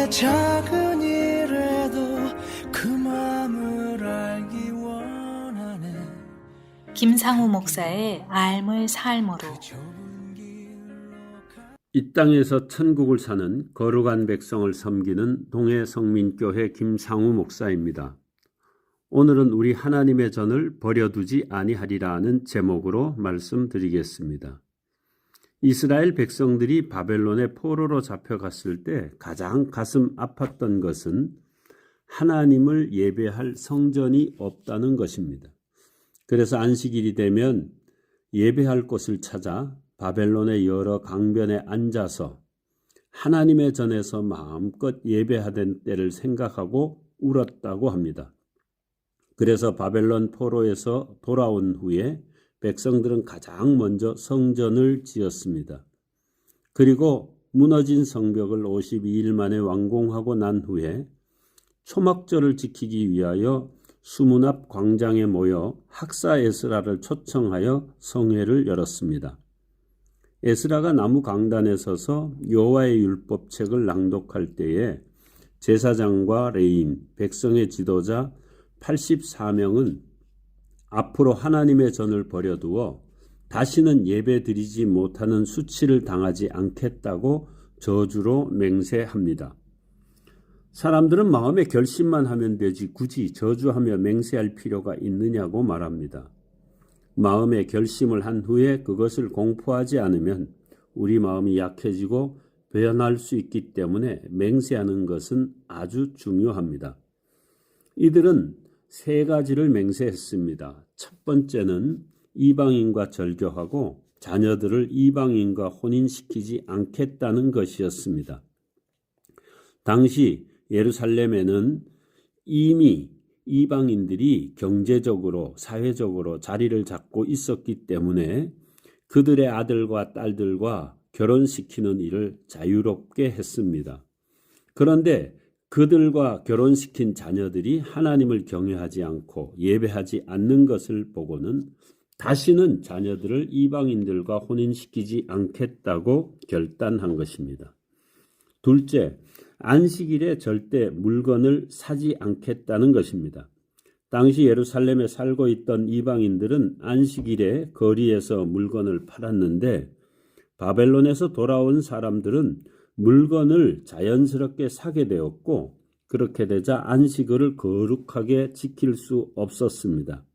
작은 일에도 그 마음을 알기 원하네. 김상우 목사의 알물 삶으로. 이 땅에서 천국을 사는 거룩한 백성을 섬기는 동해성민교회 김상우 목사입니다. 오늘은 우리 하나님의 전을 버려두지 아니하리라는 제목으로 말씀드리겠습니다. 이스라엘 백성들이 바벨론의 포로로 잡혀갔을 때 가장 가슴 아팠던 것은 하나님을 예배할 성전이 없다는 것입니다. 그래서 안식일이 되면 예배할 곳을 찾아 바벨론의 여러 강변에 앉아서 하나님의 전에서 마음껏 예배하던 때를 생각하고 울었다고 합니다. 그래서 바벨론 포로에서 돌아온 후에 백성들은 가장 먼저 성전을 지었습니다. 그리고 무너진 성벽을 52일 만에 완공하고 난 후에 초막절을 지키기 위하여 수문 앞 광장에 모여 학사 에스라를 초청하여 성회를 열었습니다. 에스라가 나무 강단에 서서 여호와의 율법책을 낭독할 때에 제사장과 레위인, 백성의 지도자 84명은 앞으로 하나님의 전을 버려두어 다시는 예배드리지 못하는 수치를 당하지 않겠다고 저주로 맹세합니다. 사람들은 마음에 결심만 하면 되지 굳이 저주하며 맹세할 필요가 있느냐고 말합니다. 마음의 결심을 한 후에 그것을 공포하지 않으면 우리 마음이 약해지고 변할 수 있기 때문에 맹세하는 것은 아주 중요합니다. 이들은 세 가지를 맹세했습니다. 첫 번째는 이방인과 절교하고 자녀들을 이방인과 혼인시키지 않겠다는 것이었습니다. 당시 예루살렘에는 이미 이방인들이 경제적으로, 사회적으로 자리를 잡고 있었기 때문에 그들의 아들과 딸들과 결혼시키는 일을 자유롭게 했습니다. 그런데 그들과 결혼시킨 자녀들이 하나님을 경외하지 않고 예배하지 않는 것을 보고는 다시는 자녀들을 이방인들과 혼인시키지 않겠다고 결단한 것입니다. 둘째, 안식일에 절대 물건을 사지 않겠다는 것입니다. 당시 예루살렘에 살고 있던 이방인들은 안식일에 거리에서 물건을 팔았는데 바벨론에서 돌아온 사람들은 물건을 자연스럽게 사게 되었고 그렇게 되자 안식일을 거룩하게 지킬 수 없었습니다.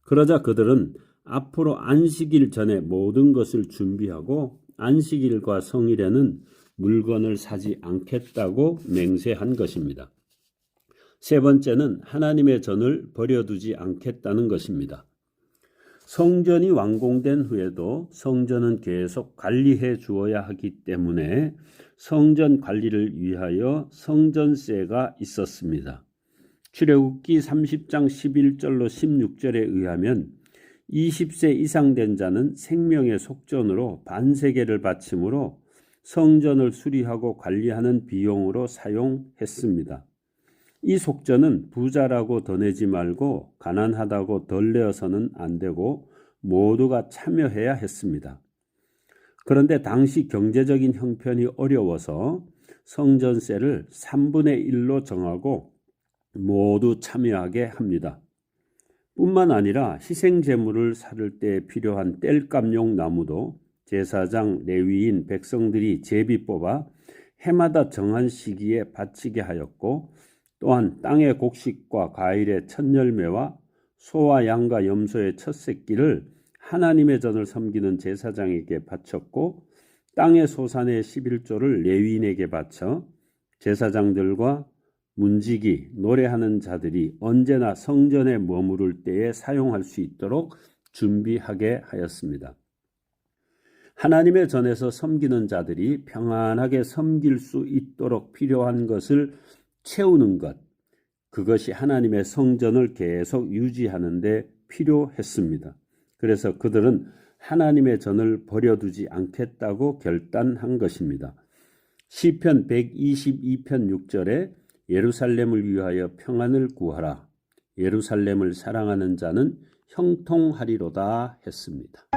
그러자 그들은 앞으로 안식일 전에 모든 것을 준비하고 안식일과 성일에는 물건을 사지 않겠다고 맹세한 것입니다. 세 번째는 하나님의 전을 버려두지 않겠다는 것입니다. 성전이 완공된 후에도 성전은 계속 관리해 주어야 하기 때문에 성전 관리를 위하여 성전세가 있었습니다. 출애굽기 30장 11절로 16절에 의하면 20세 이상 된 자는 생명의 속전으로 반세겔을 바치므로 성전을 수리하고 관리하는 비용으로 사용했습니다. 이 속전은 부자라고 더 내지 말고 가난하다고 덜 내어서는 안 되고 모두가 참여해야 했습니다. 그런데 당시 경제적인 형편이 어려워서 성전세를 3분의 1로 정하고 모두 참여하게 합니다. 뿐만 아니라 희생제물을 사를 때 필요한 땔감용 나무도 제사장, 레위인, 백성들이 제비 뽑아 해마다 정한 시기에 바치게 하였고 또한 땅의 곡식과 과일의 첫 열매와 소와 양과 염소의 첫 새끼를 하나님의 전을 섬기는 제사장에게 바쳤고 땅의 소산의 11조를 레위인에게 바쳐 제사장들과 문지기, 노래하는 자들이 언제나 성전에 머무를 때에 사용할 수 있도록 준비하게 하였습니다. 하나님의 전에서 섬기는 자들이 평안하게 섬길 수 있도록 필요한 것을 채우는 것, 그것이 하나님의 성전을 계속 유지하는 데 필요했습니다. 그래서 그들은 하나님의 전을 버려두지 않겠다고 결단한 것입니다. 시편 122편 6절에 예루살렘을 위하여 평안을 구하라. 예루살렘을 사랑하는 자는 형통하리로다 했습니다.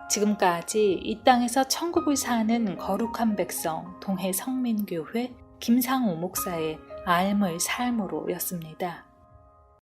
지금까지 이 땅에서 천국을 사는 거룩한 백성 동해 성민교회 김상우 목사의 삶을 삶으로였습니다.